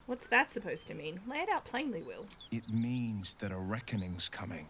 What's that supposed to mean? Lay it out plainly, Will. It means that a reckoning's coming.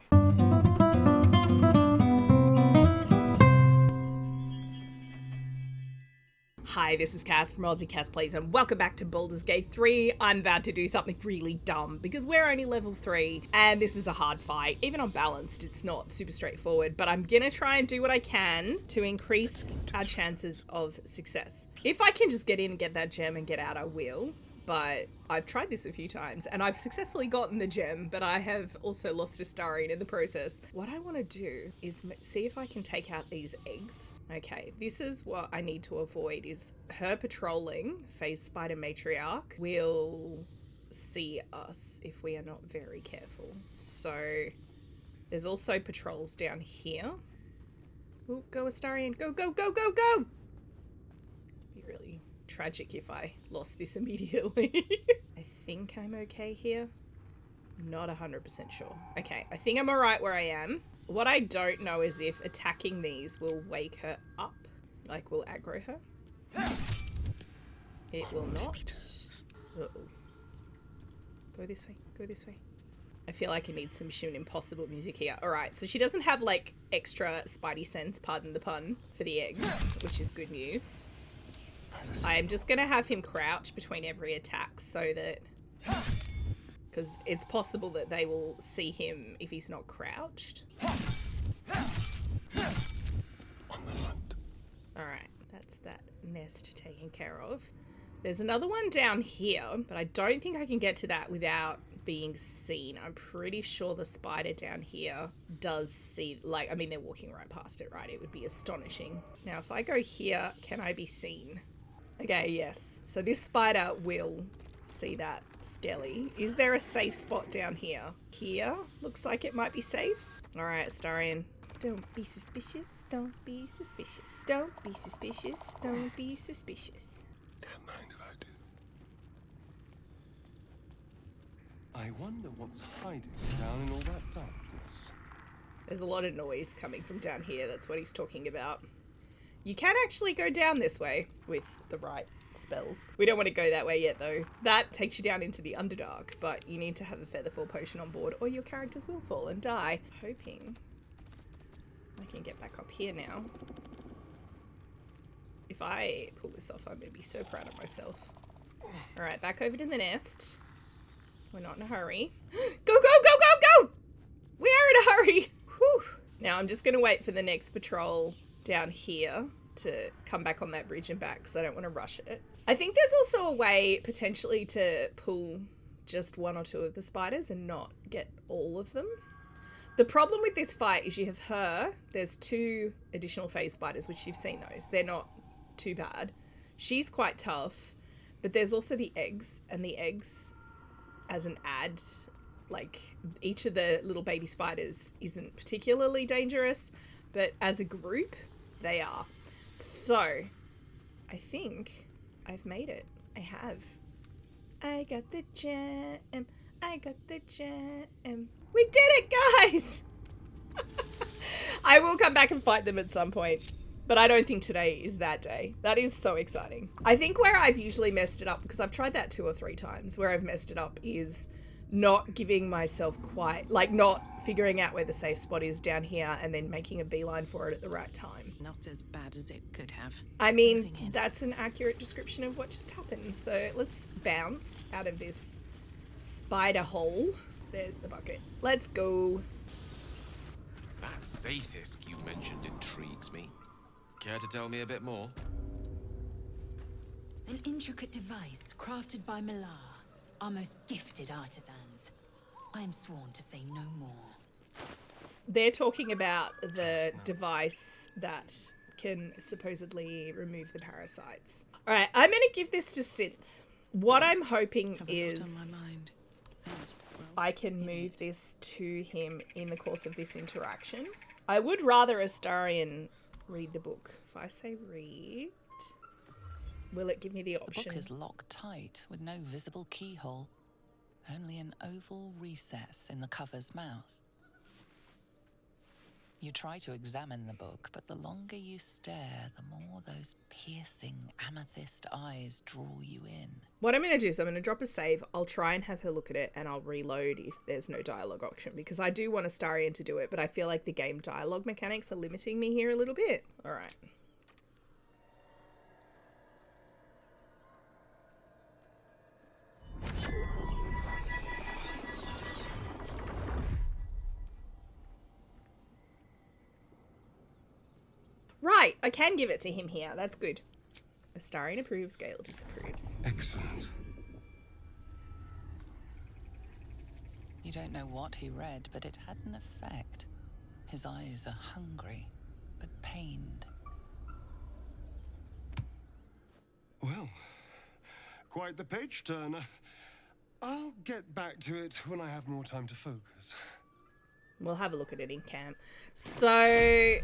Hi, this is Cass from Aussie Cass Plays, and welcome back to Baldur's Gate 3. I'm about to do something really dumb, because we're only level 3, and this is a hard fight. Even on balanced, it's not super straightforward, but I'm gonna try and do what I can to increase our chances of success. If I can just get in and get that gem and get out, I will. But I've tried this a few times and I've successfully gotten the gem, but I have also lost Astarion in the process. What I want to do is see if I can take out these eggs. Okay, this is what I need to avoid, is her patrolling, Phase Spider Matriarch, will see us if we are not very careful. So there's also patrols down here. Ooh, go Astarion, go, go, go, go, go! Be really tragic if I lost this immediately. I think I'm okay here. Not 100% sure. Okay, I think I'm alright where I am. What I don't know is if attacking these will wake her up. Like, will aggro her. It will not. Uh-oh. Go this way, go this way. I feel like I need some Mission Impossible music here. Alright, so she doesn't have, like, extra spidey sense, pardon the pun, for the eggs, which is good news. I'm just going to have him crouch between every attack so that... because it's possible that they will see him if he's not crouched. Alright, that's that nest taken care of. There's another one down here, but I don't think I can get to that without being seen. I'm pretty sure the spider down here does see, like, I mean, they're walking right past it, right? It would be astonishing. Now, if I go here, can I be seen? Okay, yes. So this spider will see that skelly. Is there a safe spot down here? Here? Looks like it might be safe. Alright, Astarion. Don't be suspicious. Don't be suspicious. Don't be suspicious. Don't be suspicious. Don't mind if I do. I wonder what's hiding down in all that darkness. There's a lot of noise coming from down here. That's what he's talking about. You can actually go down this way with the right spells. We don't want to go that way yet, though. That takes you down into the Underdark, but you need to have a Featherfall potion on board, or your characters will fall and die. Hoping I can get back up here now. If I pull this off, I'm going to be so proud of myself. Alright, back over to the nest. We're not in a hurry. Go, go, go, go, go! We are in a hurry! Whew. Now I'm just going to wait for the next patrol down here to come back on that bridge and back, because I don't want to rush it. I think there's also a way potentially to pull just one or two of the spiders and not get all of them. The problem with this fight is you have her, there's 2 additional phase spiders, which you've seen those. They're not too bad. She's quite tough, but there's also the eggs, and the eggs as an ad, like each of the little baby spiders isn't particularly dangerous, but as a group, they are. So, I think I've made it. I have. I got the gem. I got the gem. We did it, guys! I will come back and fight them at some point, but I don't think today is that day. That is so exciting. I think where I've usually messed it up, because I've tried that 2 or 3 times, where I've messed it up is not giving myself quite, like, not figuring out where the safe spot is down here and then making a beeline for it at the right time. Not as bad as it could have. I mean, that's an accurate description of what just happened. So let's bounce out of this spider hole. There's the bucket. Let's go. That Zaythisk you mentioned intrigues me. Care to tell me a bit more? An intricate device crafted by Malar, our most gifted artisans. I am sworn to say no more. They're talking about the device that can supposedly remove the parasites. All right, I'm going to give this to Synth. What I'm hoping is On my mind. And, well, I can move this to him in the course of this interaction. I would rather Astarion read the book. If I say read, will it give me the The option? book is locked tight with no visible keyhole, only an oval recess in the cover's mouth. You try to examine the book, but the longer you stare, the more those piercing amethyst eyes draw you in. What I'm going to do is I'm going to drop a save. I'll try and have her look at it, and I'll reload if there's no dialogue option, because I do want Astarion to do it, but I feel like the game dialogue mechanics are limiting me here a little bit. All right. Right, I can give it to him here. That's good. Astarion approves, Gale disapproves. Excellent. You don't know what he read, but it had an effect. His eyes are hungry, but pained. Well, quite the page turner. I'll get back to it when I have more time to focus. We'll have a look at it in camp. So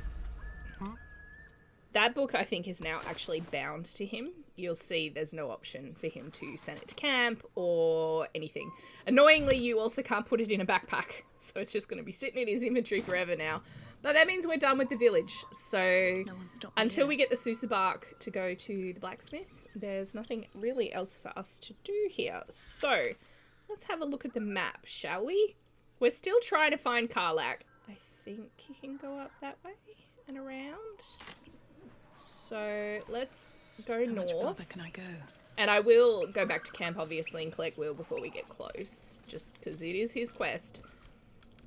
that book, I think, is now actually bound to him. You'll see there's no option for him to send it to camp or anything. Annoyingly, you also can't put it in a backpack. So it's just going to be sitting in his inventory forever now. But that means we're done with the village. So until we get the Sousa bark to go to the blacksmith, there's nothing really else for us to do here. So let's have a look at the map, shall we? We're still trying to find Karlach. I think he can go up that way and around. So let's go north. How much further can I go? And I will go back to camp, obviously, and collect Will before we get close. Just because it is his quest.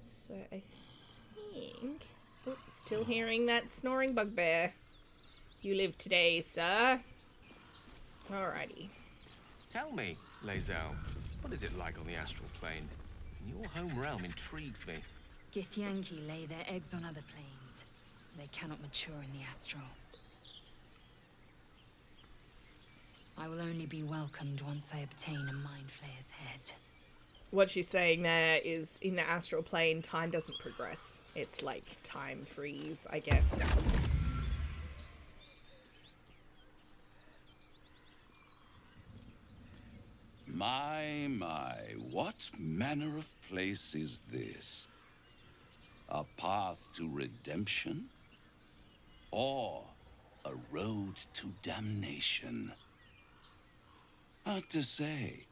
So I think... Oh, still hearing that snoring bugbear. You live today, sir. Alrighty. Tell me, Lae'zel, what is it like on the astral plane? Your home realm intrigues me. Githyanki lay their eggs on other planes. They cannot mature in the astral. I will only be welcomed once I obtain a mind flayer's head. What she's saying there is, in the astral plane, time doesn't progress. It's like time freeze, I guess. My, what manner of place is this? A path to redemption? Or a road to damnation? Hard to say,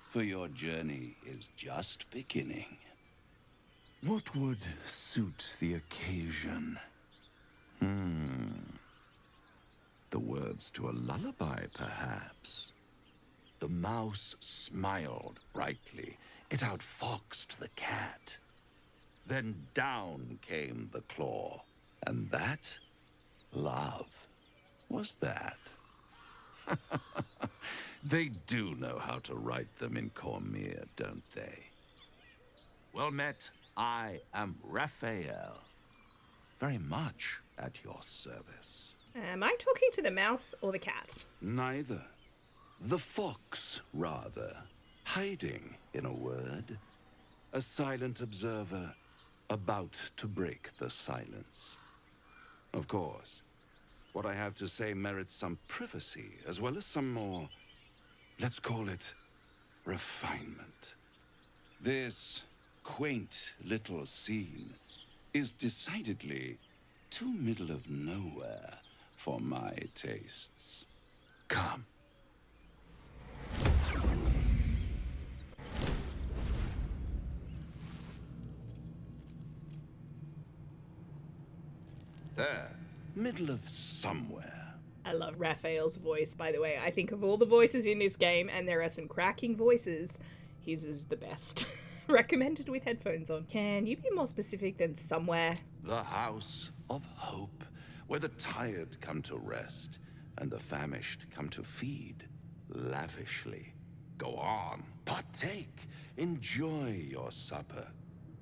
for your journey is just beginning. What would suit the occasion? The words to a lullaby, perhaps. The mouse smiled brightly. It outfoxed the cat. Then down came the claw. And that? Love. Was that? They do know how to write them in Cormyr, don't they? Well met, I am Raphael. Very much at your service. Am I talking to the mouse or the cat? Neither. The fox, rather. Hiding, in a word. A silent observer, about to break the silence. Of course, what I have to say merits some privacy, as well as some more, let's call it, refinement. This quaint little scene is decidedly too middle of nowhere for my tastes. Come. There, middle of somewhere. I love Raphael's voice, by the way. I think of all the voices in this game, and there are some cracking voices, his is the best. Recommended with headphones on. Can you be more specific than somewhere? The house of hope, where the tired come to rest, and the famished come to feed, lavishly. Go on, partake, enjoy your supper.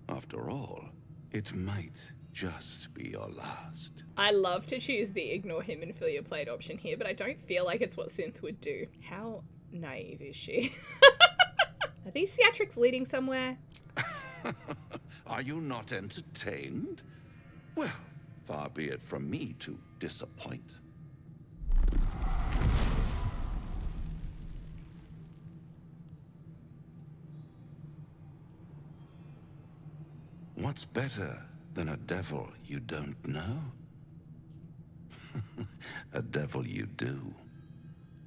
After all, it might just be your last. I love to choose the ignore him and fill your plate option here, but I don't feel like it's what Synth would do. How naive is she? Are these theatrics leading somewhere? Are you not entertained? Well, far be it from me to disappoint. What's better Then a devil you don't know? A devil you do.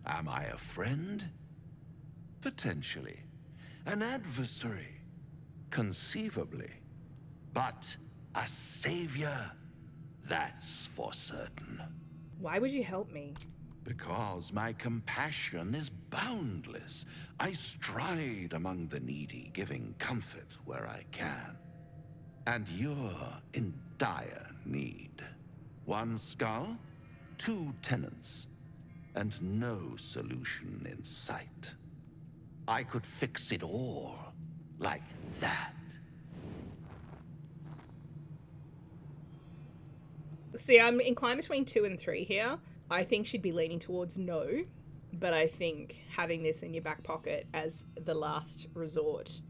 Am I a friend? Potentially. An adversary? Conceivably. But a savior? That's for certain. Why would you help me? Because my compassion is boundless. I stride among the needy, giving comfort where I can. And you're in dire need. 1 skull, 2 tenants, and no solution in sight. I could fix it all, like that. See, I'm inclined between 2 and 3 here. I think she'd be leaning towards no, but I think having this in your back pocket as the last resort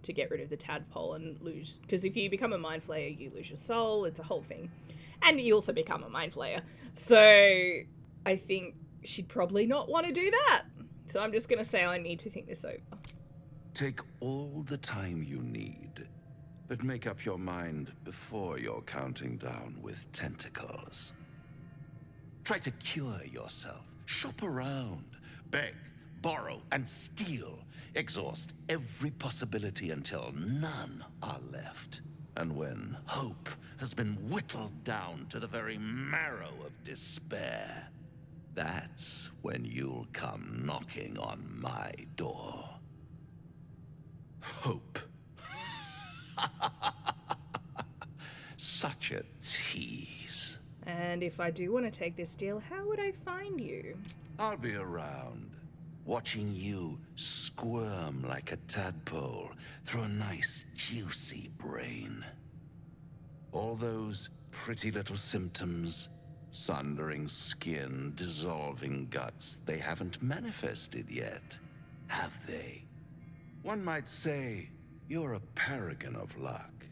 to get rid of the tadpole and lose, because if you become a mind flayer, you lose your soul. It's a whole thing, and you also become a mind flayer. So I think she'd probably not want to do that. So I'm just gonna say I need to think this over. Take all the time you need, but make up your mind before you're counting down with tentacles. Try to cure yourself. Shop around. Beg, borrow, and steal. Exhaust every possibility until none are left. And when hope has been whittled down to the very marrow of despair, that's when you'll come knocking on my door. Hope. Such a tease. And if I do want to take this deal, how would I find you? I'll be around, watching you squirm like a tadpole through a nice, juicy brain. All those pretty little symptoms, sundering skin, dissolving guts, they haven't manifested yet, have they? One might say you're a paragon of luck.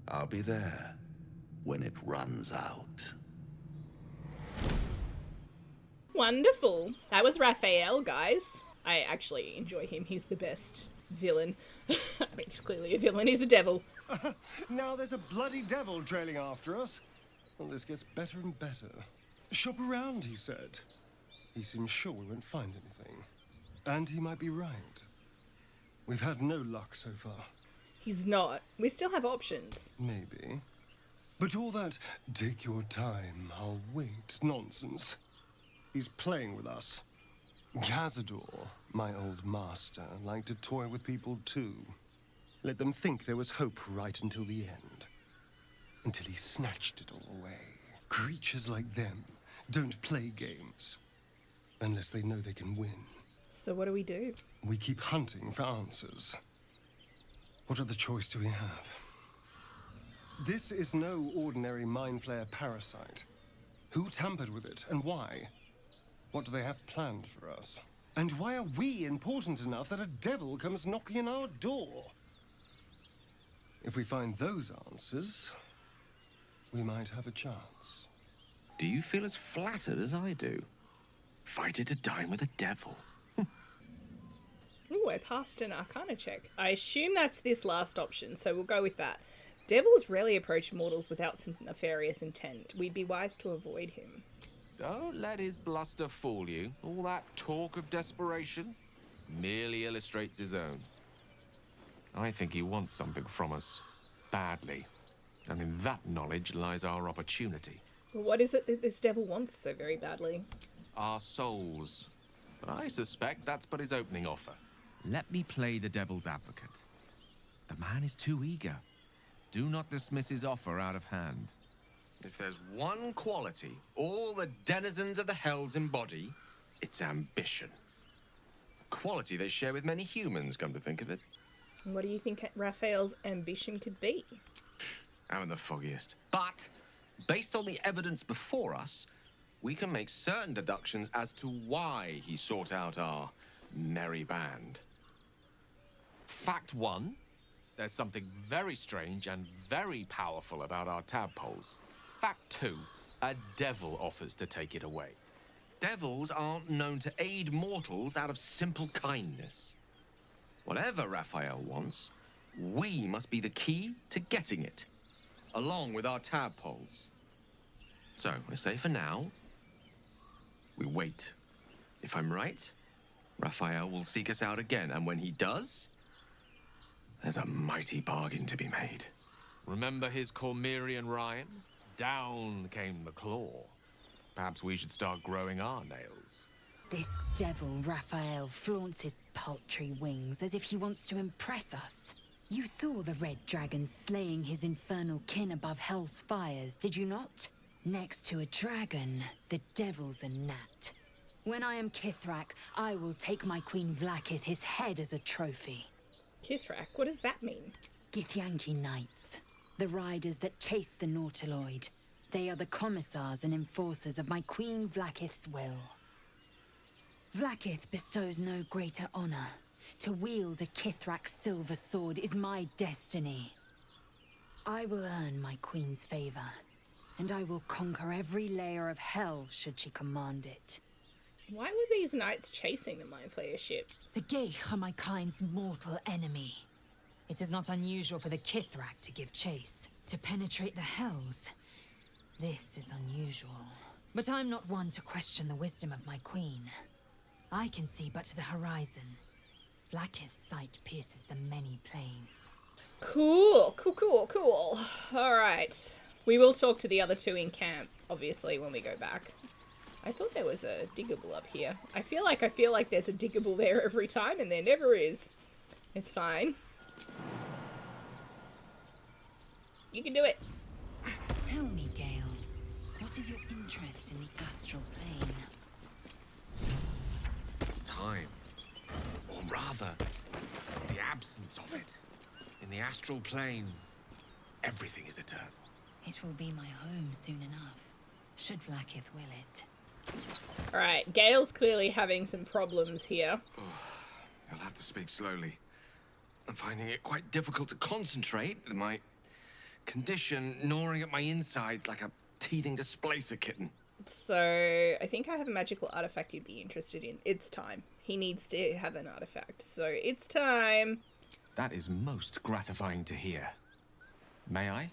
I'll be there when it runs out. Wonderful. That was Raphael, guys. I actually enjoy him. He's the best villain. I mean, he's clearly a villain. He's a devil. Now there's a bloody devil trailing after us. Well, this gets better and better. Shop around, he said. He seems sure we won't find anything. And he might be right. We've had no luck so far. He's not. We still have options. Maybe. But all that, take your time, I'll wait, nonsense. He's playing with us. Cazador, my old master, liked to toy with people too. Let them think there was hope right until the end. Until he snatched it all away. Creatures like them don't play games. Unless they know they can win. So what do we do? We keep hunting for answers. What other choice do we have? This is no ordinary mind flayer parasite. Who tampered with it, and why? What do they have planned for us? And why are we important enough that a devil comes knocking on our door? If we find those answers, we might have a chance. Do you feel as flattered as I do? Fighting to dine with a devil. Ooh, I passed an Arcana check. I assume that's this last option, so we'll go with that. Devils rarely approach mortals without some nefarious intent. We'd be wise to avoid him. Don't let his bluster fool you. All that talk of desperation merely illustrates his own. I think he wants something from us. Badly. And in that knowledge lies our opportunity. Well, what is it that this devil wants so very badly? Our souls. But I suspect that's but his opening offer. Let me play the devil's advocate. The man is too eager. Do not dismiss his offer out of hand. If there's one quality all the denizens of the hells embody, it's ambition. A quality they share with many humans, come to think of it. And what do you think Raphael's ambition could be? Haven't the foggiest. But, based on the evidence before us, we can make certain deductions as to why he sought out our merry band. Fact 1, there's something very strange and very powerful about our tadpoles. Fact 2, a devil offers to take it away. Devils aren't known to aid mortals out of simple kindness. Whatever Raphael wants, we must be the key to getting it. along with our tadpoles. So, I say for now, we wait. If I'm right, Raphael will seek us out again, and when he does, there's a mighty bargain to be made. Remember his Cormyrean rhyme? Down came the claw. Perhaps we should start growing our nails. This devil Raphael flaunts his paltry wings as if he wants to impress us. You saw the red dragon slaying his infernal kin above hell's fires, did you not? Next to a dragon, the devil's a gnat. When I am Kithrak, I will take my Queen Vlaakith his head as a trophy. Kithrak, what does that mean? Githyanki Knights, the riders that chase the nautiloid. They are the commissars and enforcers of my Queen Vlaakith's will. Vlaakith bestows no greater honor. To wield a Kithrak silver sword is my destiny. I will earn my queen's favor, and I will conquer every layer of hell should she command it. Why were these knights chasing the Mind Flayer ship? The Geich are my kind's mortal enemy. It is not unusual for the Kithrak to give chase, to penetrate the hells. This is unusual. But I'm not one to question the wisdom of my queen. I can see but to the horizon. Vlaakith's sight pierces the many planes. Cool. Alright. We will talk to the other two in camp, obviously, when we go back. I thought there was a diggable up here. I feel like there's a diggable there every time, and there never is. It's fine. You can do it. Tell me, Gale, what is your interest in the astral plane? Time. Or rather, the absence of it. In the astral plane, everything is eternal. It will be my home soon enough, should Vlaakith will it. Alright, Gale's clearly having some problems here. You'll have to speak slowly. I'm finding it quite difficult to concentrate with my condition gnawing at my insides like a teething displacer kitten. So, I think I have a magical artifact you'd be interested in. It's time. He needs to have an artifact. So, it's time. That is most gratifying to hear. May I?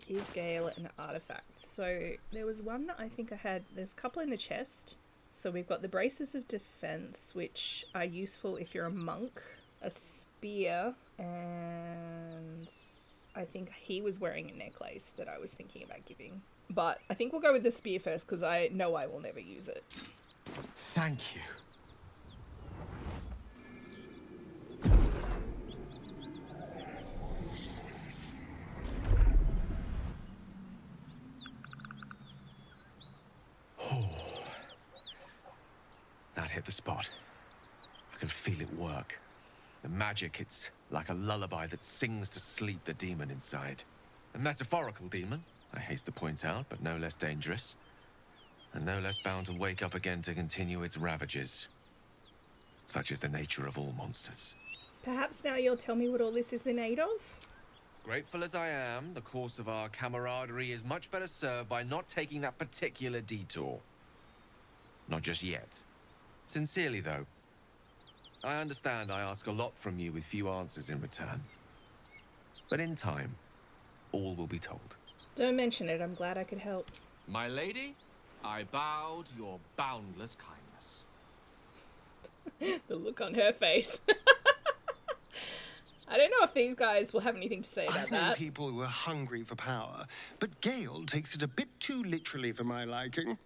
Give Gale an artifact. So, there was one I think I had. There's a couple in the chest. So, we've got the Braces of Defense, which are useful if you're a monk. A spear. And I think he was wearing a necklace that I was thinking about giving. But I think we'll go with the spear first, because I know I will never use it. Thank you. That hit the spot. I can feel it work. The magic, it's like a lullaby that sings to sleep the demon inside. A metaphorical demon, I haste to point out, but no less dangerous. And no less bound to wake up again to continue its ravages. Such is the nature of all monsters. Perhaps now you'll tell me what all this is in aid of? Grateful as I am, the course of our camaraderie is much better served by not taking that particular detour. Not just yet. Sincerely, though. I understand I ask a lot from you with few answers in return. But in time, all will be told. Don't mention it. I'm glad I could help. My lady, I bow to your boundless kindness. The look on her face. I don't know if these guys will have anything to say about I've known that. people who are hungry for power, but Gale takes it a bit too literally for my liking.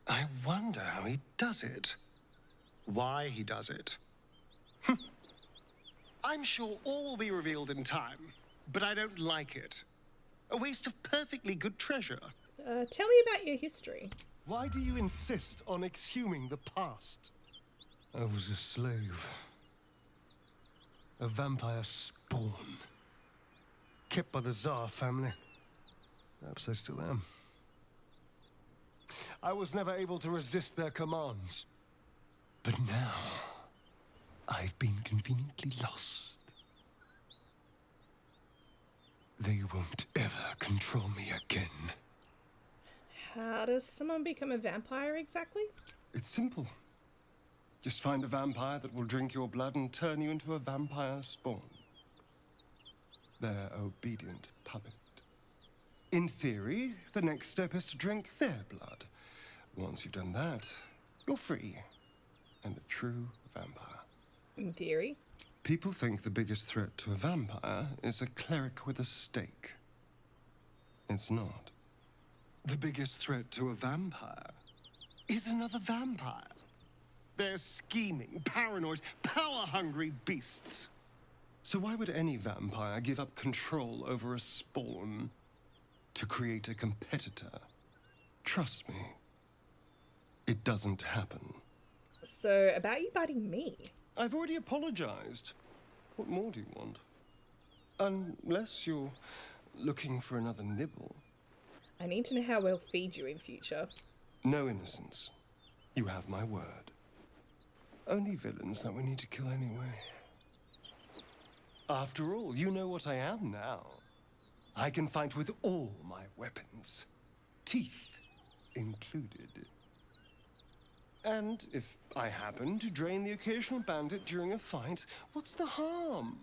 I wonder how he does it. Why he does it. I'm sure all will be revealed in time, but I don't like it. A waste of perfectly good treasure. Tell me about your history. Why do you insist on exhuming the past? I was a slave. A vampire spawn. Kept by the Tsar family. Perhaps I still am. I was never able to resist their commands. But now, I've been conveniently lost. They won't ever control me again. How does someone become a vampire exactly? It's simple. Just find a vampire that will drink your blood and turn you into a vampire spawn. Their obedient puppet. In theory, the next step is to drink their blood. Once you've done that, you're free. And a true vampire. In theory. People think the biggest threat to a vampire is a cleric with a stake. It's not. The biggest threat to a vampire is another vampire. They're scheming, paranoid, power-hungry beasts. So why would any vampire give up control over a spawn to create a competitor? Trust me, it doesn't happen. So, about you biting me? I've already apologized. What more do you want? Unless you're looking for another nibble. I need to know how we'll feed you in future. No innocence. You have my word. Only villains that we need to kill anyway. After all, you know what I am now. I can fight with all my weapons. Teeth included. And if I happen to drain the occasional bandit during a fight, what's the harm?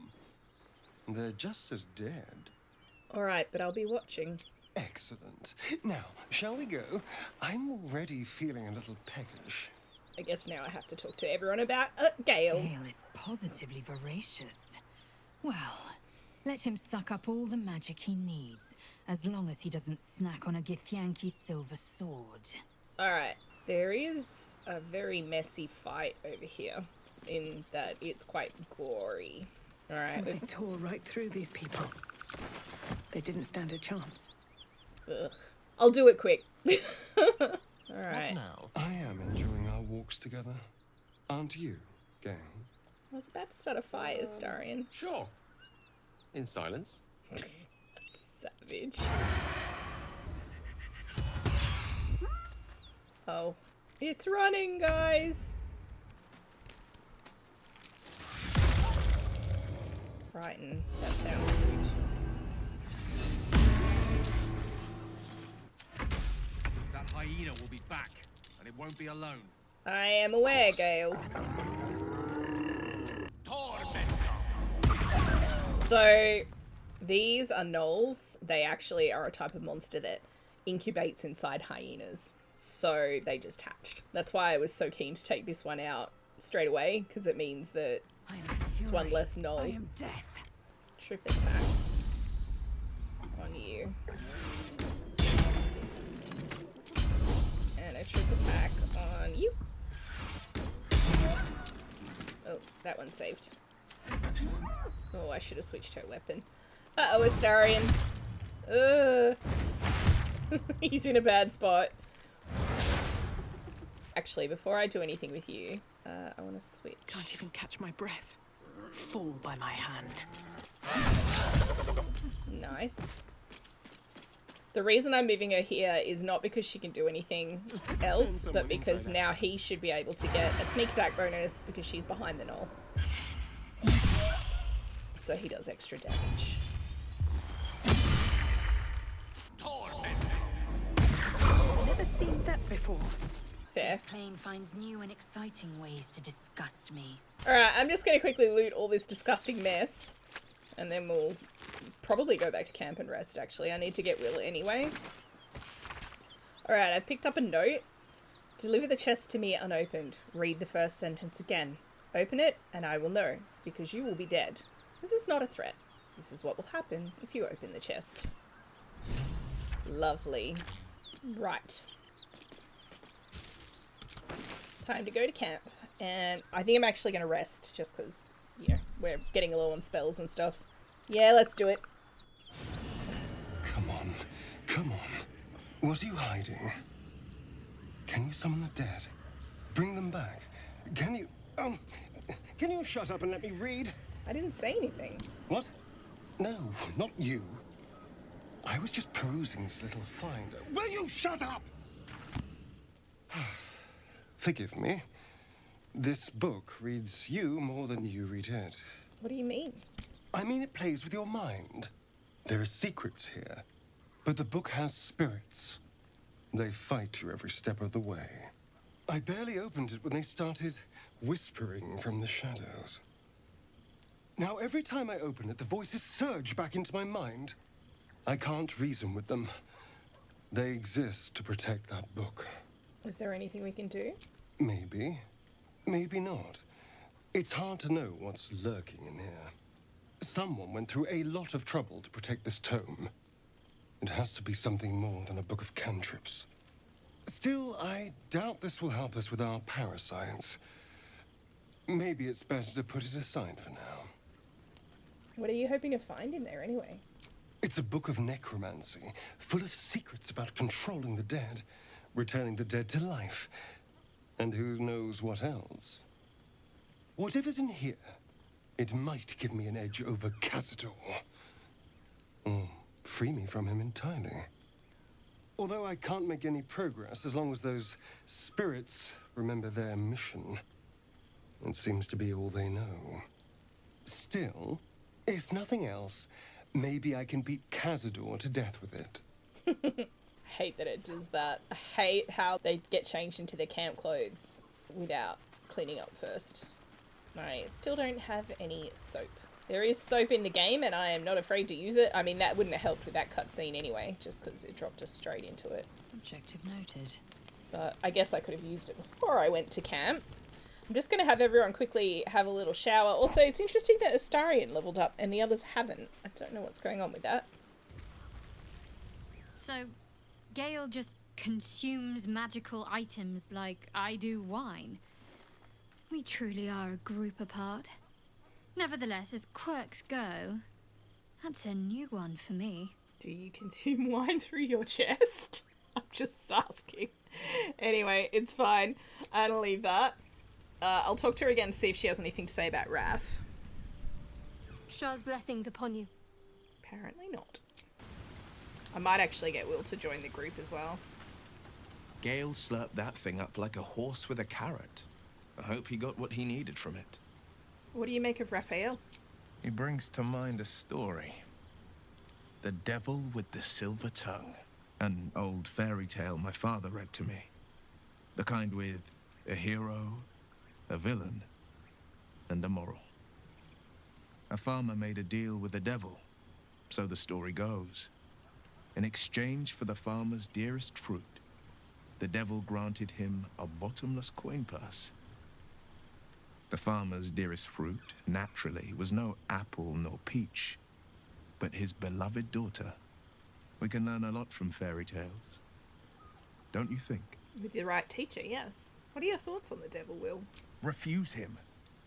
They're just as dead. Alright, but I'll be watching. Excellent. Now, shall we go? I'm already feeling a little peckish. I guess now I have to talk to everyone about Gale. Gale is positively voracious. Well, let him suck up all the magic he needs, as long as he doesn't snack on a Githyanki silver sword. Alright, there is a very messy fight over here, in that it's quite gory. Alright. Something tore right through these people. They didn't stand a chance. Ugh. I'll do it quick. What Alright. now? I am enjoying our walks together. Aren't you, Gale? I was about to start a fire, Starion. Sure. In silence. Savage. Oh. It's running, guys! Frighten. That sounds good. That hyena will be back, and it won't be alone. I am aware, Gale. So, these are gnolls. They actually are a type of monster that incubates inside hyenas. So, they just hatched. That's why I was so keen to take this one out straight away, because it means that it's one less gnoll. I am death. Trip attack on you. And a trip attack on you. Oh, that one saved. Oh, I should have switched her weapon. Uh-oh, Astarion. He's in a bad spot. Actually, before I do anything with you, I want to switch. Can't even catch my breath. Fall by my hand. Nice. The reason I'm moving her here is not because she can do anything else, but because now he should be able to get a sneak attack bonus because she's behind the gnoll. So he does extra damage. I've never seen that before. Fair. This plane finds new and exciting ways to disgust me. Alright, I'm just going to quickly loot all this disgusting mess. And then we'll probably go back to camp and rest, actually. I need to get Will anyway. Alright, I picked up a note. Deliver the chest to me unopened. Read the first sentence again. Open it, and I will know, because you will be dead. This is not a threat. This is what will happen if you open the chest. Lovely. Right. Time to go to camp. And I think I'm actually going to rest, just because, you know, we're getting a low on spells and stuff. Yeah, let's do it. Come on. Come on. What are you hiding? Can you summon the dead? Bring them back. Can you... can you shut up and let me read? I didn't say anything. What? No, not you. I was just perusing this little finder. Will you shut up? Forgive me. This book reads you more than you read it. What do you mean? I mean, it plays with your mind. There are secrets here, but the book has spirits. They fight you every step of the way. I barely opened it when they started whispering from the shadows. Now, every time I open it, the voices surge back into my mind. I can't reason with them. They exist to protect that book. Is there anything we can do? Maybe. Maybe not. It's hard to know what's lurking in here. Someone went through a lot of trouble to protect this tome. It has to be something more than a book of cantrips. Still, I doubt this will help us with our parascience. Maybe it's better to put it aside for now. What are you hoping to find in there anyway? It's a book of necromancy, full of secrets about controlling the dead, returning the dead to life, and who knows what else. Whatever's in here, it might give me an edge over Cazador. Or free me from him entirely. Although I can't make any progress as long as those spirits remember their mission. It seems to be all they know. Still, if nothing else, maybe I can beat Cazador to death with it. I hate that it does that. I hate how they get changed into their camp clothes without cleaning up first. I still don't have any soap. There is soap in the game and I am not afraid to use it. I mean, that wouldn't have helped with that cutscene anyway, just because it dropped us straight into it. Objective noted. But I guess I could have used it before I went to camp. I'm just going to have everyone quickly have a little shower. Also, it's interesting that Astarion leveled up and the others haven't. I don't know what's going on with that. So, Gale just consumes magical items like I do wine. We truly are a group apart. Nevertheless, as quirks go, that's a new one for me. Do you consume wine through your chest? I'm just asking. Anyway, it's fine. I'll leave that. I'll talk to her again to see if she has anything to say about Wrath. Shah's blessings upon you. Apparently not. I might actually get Will to join the group as well. Gale slurped that thing up like a horse with a carrot. I hope he got what he needed from it. What do you make of Raphael? He brings to mind a story. The Devil with the Silver Tongue. An old fairy tale my father read to me. The kind with a hero, a villain, and a moral. A farmer made a deal with the devil, so the story goes. In exchange for the farmer's dearest fruit, the devil granted him a bottomless coin purse. The farmer's dearest fruit, naturally, was no apple nor peach, but his beloved daughter. We can learn a lot from fairy tales. Don't you think? With the right teacher, yes. What are your thoughts on the devil, Will? Refuse him.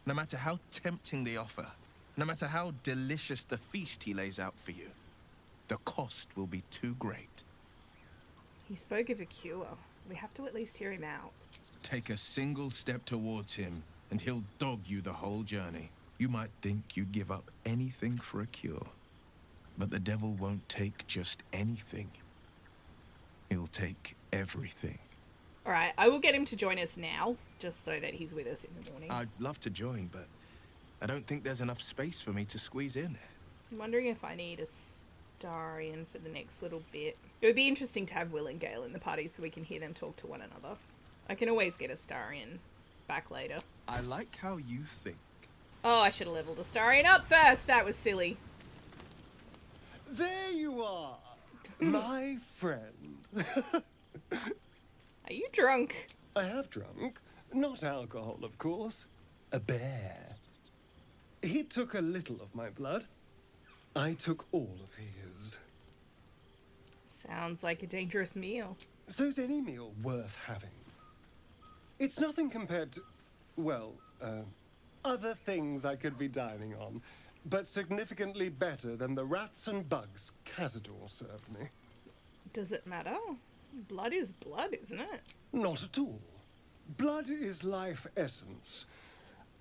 No matter how tempting the offer, no matter how delicious the feast he lays out for you, the cost will be too great. He spoke of a cure. We have to at least hear him out. Take a single step towards him, and he'll dog you the whole journey. You might think you'd give up anything for a cure, but the devil won't take just anything. He'll take everything. Alright, I will get him to join us now, just so that he's with us in the morning. I'd love to join, but I don't think there's enough space for me to squeeze in. I'm wondering if I need a Starion for the next little bit. It would be interesting to have Will and Gale in the party so we can hear them talk to one another. I can always get a Starion back later. I like how you think. Oh, I should have leveled a Starion up first. That was silly. There you are, my friend. Are you drunk? I have drunk. Not alcohol, of course. A bear. He took a little of my blood. I took all of his. Sounds like a dangerous meal. So's any meal worth having. It's nothing compared to, well, other things I could be dining on, but significantly better than the rats and bugs Cazador served me. Does it matter? Blood is blood, isn't it? Not at all. Blood is life essence,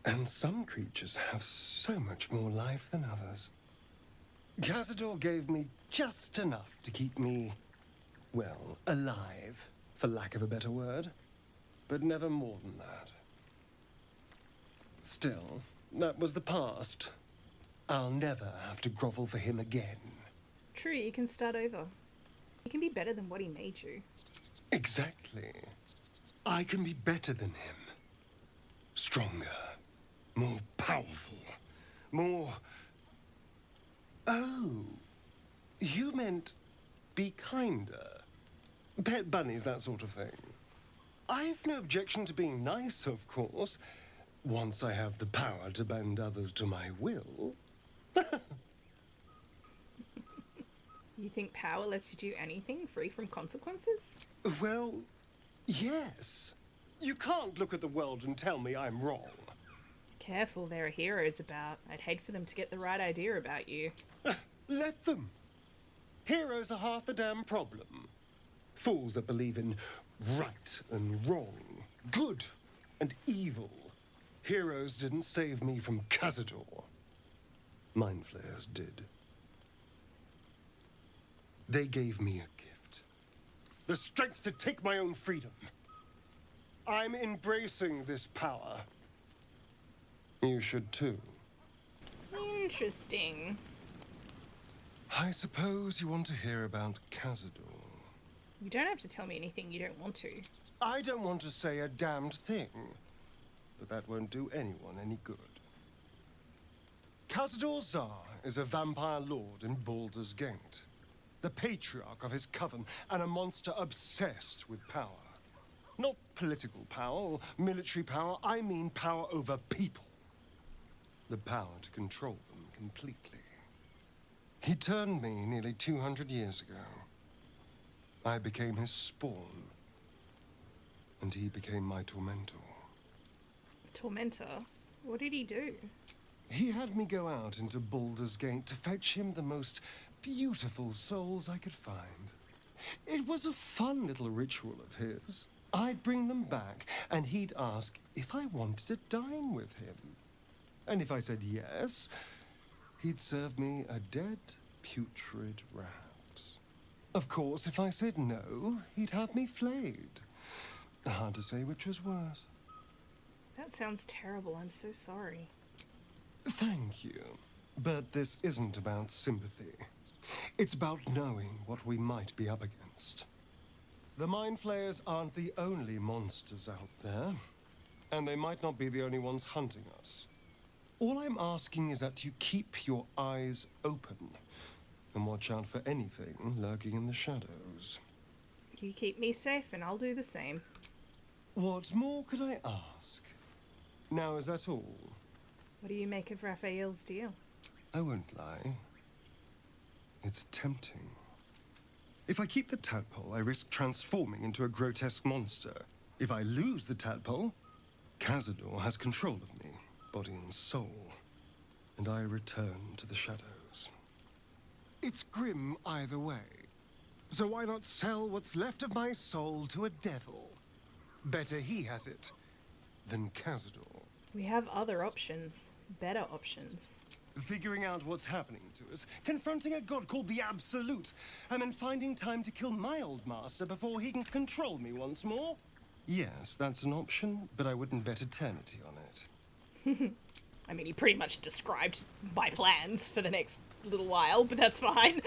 and some creatures have so much more life than others. Cazador gave me just enough to keep me, well, alive, for lack of a better word, but never more than that. Still, that was the past. I'll never have to grovel for him again. True, you can start over. You can be better than what he made you. Exactly. I can be better than him. Stronger. More powerful. More... Oh. You meant be kinder. Pet bunnies, that sort of thing. I've no objection to being nice, of course, once I have the power to bend others to my will. You think power lets you do anything free from consequences? Well, yes. You can't look at the world and tell me I'm wrong. Careful, there are heroes about. I'd hate for them to get the right idea about you. Let them. Heroes are half the damn problem. Fools that believe in right and wrong, good and evil. Heroes didn't save me from Cazador. Mind flayers did. They gave me a gift. The strength to take my own freedom. I'm embracing this power. You should too. Interesting. I suppose you want to hear about Cazador. You don't have to tell me anything you don't want to. I don't want to say a damned thing, but that won't do anyone any good. Cazador Zar is a vampire lord in Baldur's Gate, the patriarch of his coven, and a monster obsessed with power. Not political power or military power, I mean power over people. The power to control them completely. He turned me nearly 200 years ago. I became his spawn, and he became my tormentor. Tormentor? What did he do? He had me go out into Baldur's Gate to fetch him the most beautiful souls I could find. It was a fun little ritual of his. I'd bring them back, and he'd ask if I wanted to dine with him. And if I said yes, he'd serve me a dead, putrid rat. Of course, if I said no, he'd have me flayed. Hard to say which was worse. That sounds terrible. I'm so sorry. Thank you. But this isn't about sympathy. It's about knowing what we might be up against. The Mind Flayers aren't the only monsters out there, and they might not be the only ones hunting us. All I'm asking is that you keep your eyes open and watch out for anything lurking in the shadows. You keep me safe and I'll do the same. What more could I ask? Now, is that all? What do you make of Raphael's deal? I won't lie. It's tempting. If I keep the tadpole, I risk transforming into a grotesque monster. If I lose the tadpole, Cazador has control of me, body and soul, and I return to the shadows. It's grim either way. So why not sell what's left of my soul to a devil? Better he has it than Cazador. We have other options. Better options. Figuring out what's happening to us, confronting a god called the Absolute, and then finding time to kill my old master before he can control me once more? Yes, that's an option, but I wouldn't bet eternity on it. I mean, he pretty much described my plans for the next little while, but that's fine.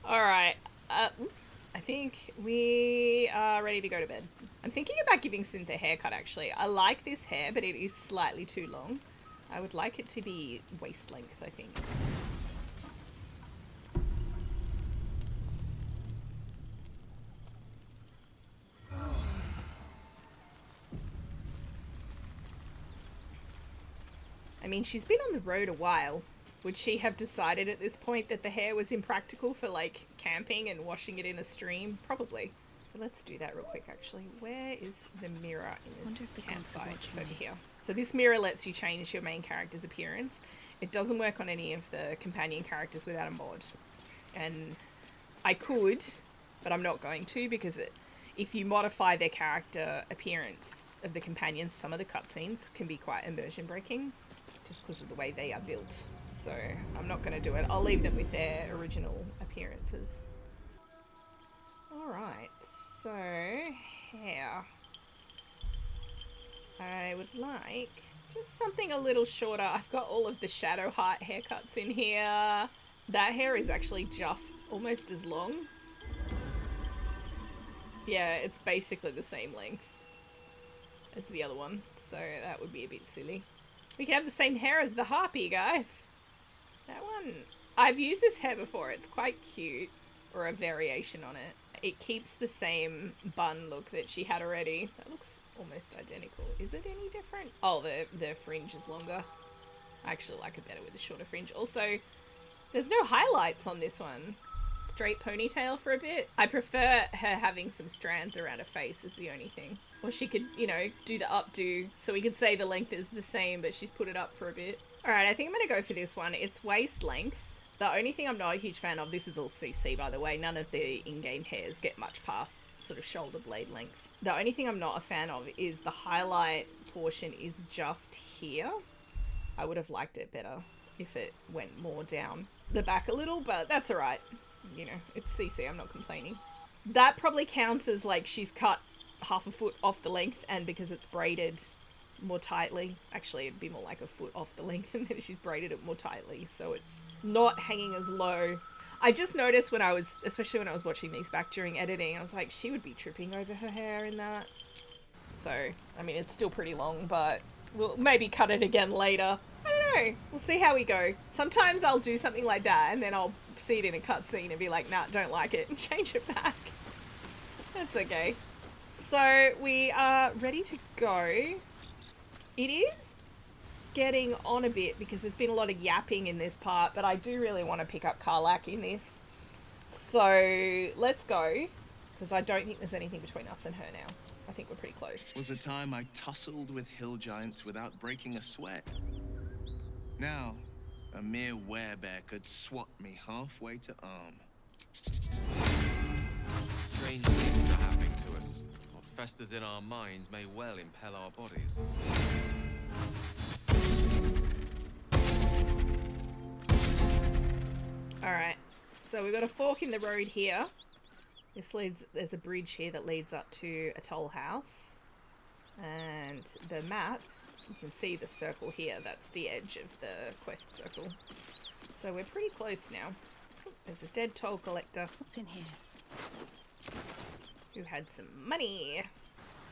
Alright, I think we are ready to go to bed. I'm thinking about giving Synth a haircut, actually. I like this hair, but it is slightly too long. I would like it to be waist length, I think. I mean, she's been on the road a while. Would she have decided at this point that the hair was impractical for, like, camping and washing it in a stream? Probably. But let's do that real quick, actually. Where is the mirror in this campsite? It's over here. So this mirror lets you change your main character's appearance. It doesn't work on any of the companion characters without a mod. And I could, but I'm not going to, because if you modify their character appearance of the companions, some of the cutscenes can be quite immersion breaking, just because of the way they are built. So I'm not going to do it. I'll leave them with their original appearances. Alright, so hair. I would like just something a little shorter. I've got all of the Shadow Heart haircuts in here. That hair is actually just almost as long. Yeah, it's basically the same length as the other one, so that would be a bit silly. We can have the same hair as the harpy, guys. That one I've used this hair before. It's quite cute, or a variation on it. It keeps the same bun look that she had already. That looks almost identical. Is it any different? Oh, the fringe is longer. I actually like it better with the shorter fringe. Also, there's no highlights on this one. Straight ponytail for a bit. I prefer her having some strands around her face is the only thing. Or she could, you know, do the updo, so we could say the length is the same, but she's put it up for a bit. Alright, I think I'm going to go for this one. It's waist length. The only thing I'm not a huge fan of, this is all CC by the way, none of the in-game hairs get much past sort of shoulder blade length. The only thing I'm not a fan of is the highlight portion is just here. I would have liked it better if it went more down the back a little, but that's alright. You know, it's CC, I'm not complaining. That probably counts as like she's cut half a foot off the length, and because it's braided more tightly, actually it'd be more like a foot off the length, and then she's braided it more tightly, so it's not hanging as low. I just noticed when I was, especially when I was watching these back during editing, I was like, she would be tripping over her hair in that. So, I mean, it's still pretty long, but we'll maybe cut it again later. I don't know. We'll see how we go. Sometimes I'll do something like that, and then I'll see it in a cutscene and be like, nah, don't like it, and change it back. That's okay. So, we are ready to go. It is getting on a bit because there's been a lot of yapping in this part, but I do really want to pick up Karlach in this. So let's go, because I don't think there's anything between us and her now. I think we're pretty close. Was a time I tussled with hill giants without breaking a sweat. Now, a mere werebear could swat me halfway to arm. Strange things are happening to us. What festers in our minds may well impel our bodies. Alright, so we've got a fork in the road here. There's a bridge here that leads up to a toll house. And the map, you can see the circle here, that's the edge of the quest circle. So we're pretty close now. There's a dead toll collector. What's in here? Who had some money.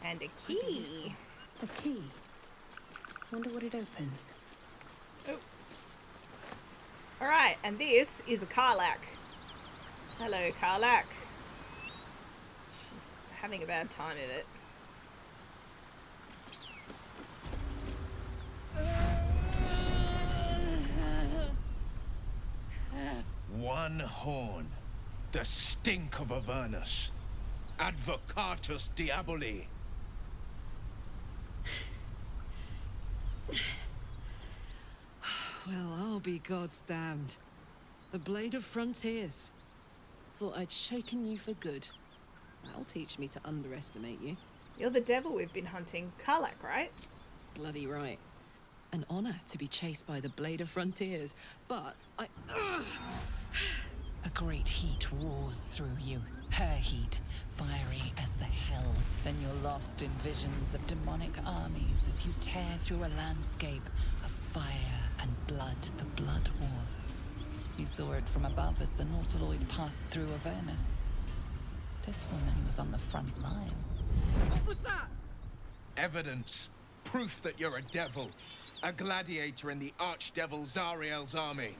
And a key. A key? Wonder what it opens. Oh. Alright, and this is a Karlach. Hello, Karlach. She's having a bad time of it. One horn. The stink of Avernus. Advocatus diaboli. Well, I'll be God's damned. The Blade of Frontiers. Thought I'd shaken you for good. That'll teach me to underestimate you. You're the devil we've been hunting. Karlach, right? Bloody right. An honor to be chased by the Blade of Frontiers, but I... A great heat roars through you. Her heat, fiery as the hells. Then you're lost in visions of demonic armies as you tear through a landscape of fire and blood, the Blood War. You saw it from above as the nautiloid passed through Avernus. This woman was on the front line. What was that? Evidence. Proof that you're a devil. A gladiator in the archdevil Zariel's army.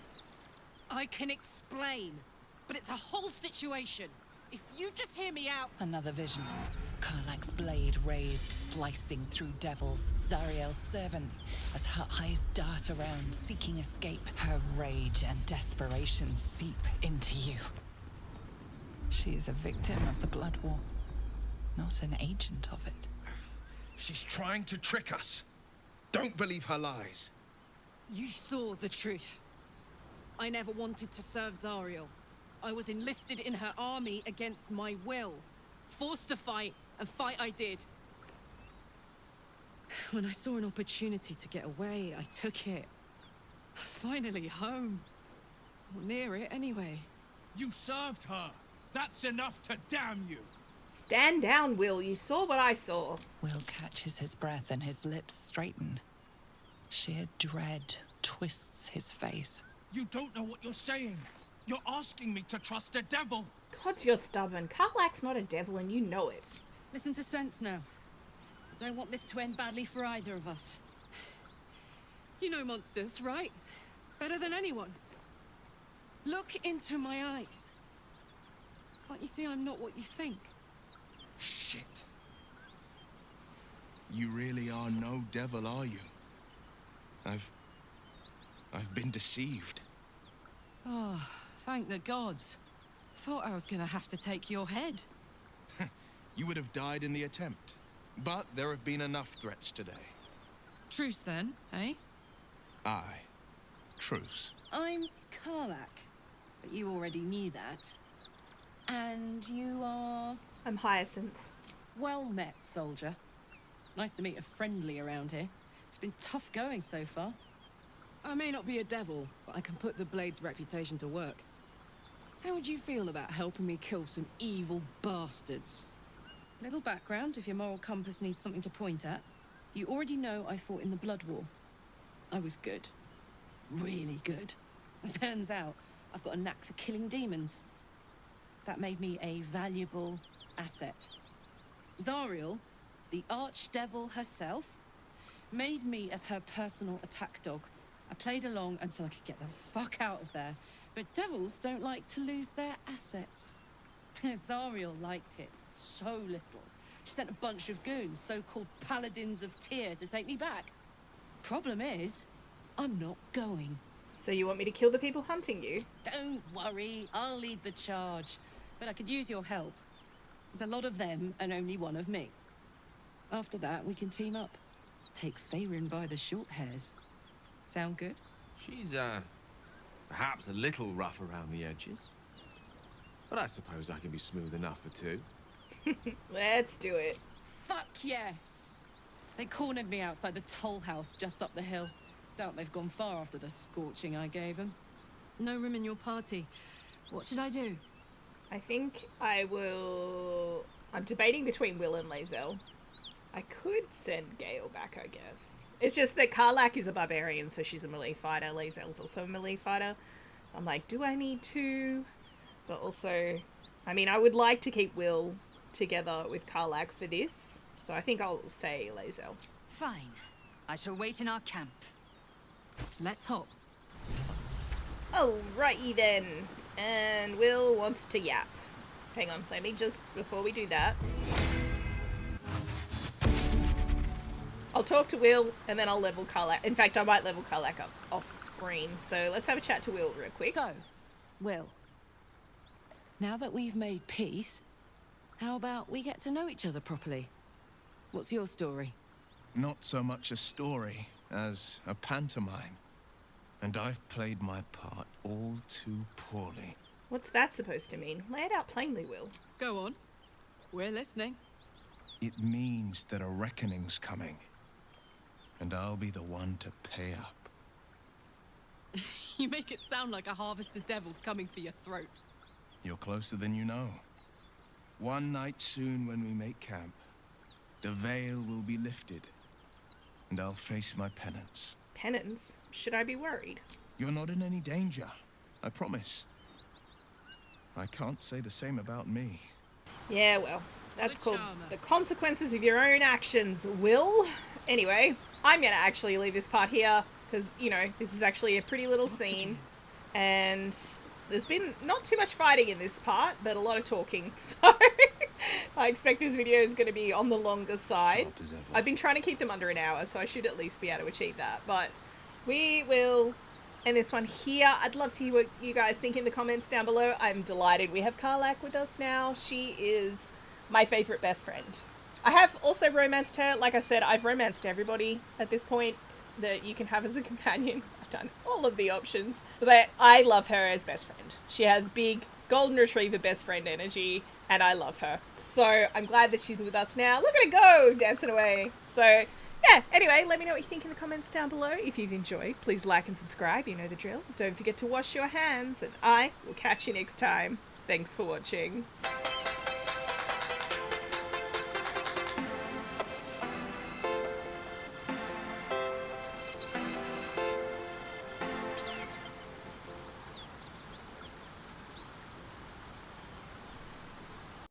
I can explain, but it's a whole situation. If you just hear me out... Another vision. Karlach's blade raised, slicing through devils, Zariel's servants, as her eyes dart around, seeking escape. Her rage and desperation seep into you. She is a victim of the Blood War, not an agent of it. She's trying to trick us. Don't believe her lies. You saw the truth. I never wanted to serve Zariel. I was enlisted in her army against my will. Forced to fight, and fight I did. When I saw an opportunity to get away, I took it. Finally home. Or near it, anyway. You served her. That's enough to damn you. Stand down, Will. You saw what I saw. Will catches his breath and his lips straighten. Sheer dread twists his face. You don't know what you're saying. You're asking me to trust a devil. God, you're stubborn. Karlach's not a devil and you know it. Listen to sense now. I don't want this to end badly for either of us. You know monsters, right? Better than anyone. Look into my eyes. Can't you see I'm not what you think? Shit. You really are no devil, are you? I've been deceived. Oh, thank the gods. Thought I was gonna have to take your head. You would have died in the attempt. But there have been enough threats today. Truce then, eh? Aye. Truce. I'm Karlak, but you already knew that. And you are... I'm Hyacinth. Well met, soldier. Nice to meet a friendly around here. It's been tough going so far. I may not be a devil, but I can put the Blade's reputation to work. How would you feel about helping me kill some evil bastards? Little background if your moral compass needs something to point at. You already know I fought in the Blood War. I was good. Really good. It turns out I've got a knack for killing demons. That made me a valuable asset. Zariel, the archdevil herself, made me as her personal attack dog. I played along until I could get the fuck out of there. But devils don't like to lose their assets. Zariel liked it so little. She sent a bunch of goons, so-called paladins of Tyr, to take me back. Problem is, I'm not going. So you want me to kill the people hunting you? Don't worry, I'll lead the charge. But I could use your help. There's a lot of them and only one of me. After that, we can team up. Take Faerun by the short hairs. Sound good? She's, perhaps a little rough around the edges. But I suppose I can be smooth enough for two. Let's do it. Fuck yes! They cornered me outside the toll house just up the hill. Doubt they've gone far after the scorching I gave them. No room in your party. What should I do? I think I will... I'm debating between Will and Lae'zel. I could send Gale back, I guess. It's just that Karlak is a barbarian, so she's a melee fighter. Lae'zel's also a melee fighter. I'm like, do I need to? But also, I mean, I would like to keep Will together with Karlak for this. So I think I'll say Lae'zel. Fine. I shall wait in our camp. Let's hop. Alrighty then. And Will wants to yap. Hang on, let me just, before we do that. I'll talk to Will, and then I'll level Karlak. In fact, I might level Karlak up off screen. So let's have a chat to Will real quick. So, Will, now that we've made peace, how about we get to know each other properly? What's your story? Not so much a story as a pantomime. And I've played my part all too poorly. What's that supposed to mean? Lay it out plainly, Will. Go on. We're listening. It means that a reckoning's coming. And I'll be the one to pay up. You make it sound like a harvest of devils coming for your throat. You're closer than you know. One night soon when we make camp, the veil will be lifted. And I'll face my penance. Penance? Should I be worried? You're not in any danger, I promise. I can't say the same about me. Yeah, well, that's Good called charmer. the consequences of your own actions, Will. Anyway, I'm gonna actually leave this part here, because, you know, this is actually a pretty little scene. And there's been not too much fighting in this part, but a lot of talking, so I expect this video is going to be on the longer side. I've been trying to keep them under an hour, so I should at least be able to achieve that. But we will end this one here. I'd love to hear what you guys think in the comments down below. I'm delighted we have Karlak with us now. She is my favourite best friend. I have also romanced her. Like I said, I've romanced everybody at this point that you can have as a companion. I've done all of the options. But I love her as best friend. She has big golden retriever best friend energy, and I love her. So I'm glad that she's with us now. Look at her go, dancing away. So yeah, anyway, let me know what you think in the comments down below. If you've enjoyed, please like and subscribe. You know the drill. Don't forget to wash your hands, and I will catch you next time. Thanks for watching.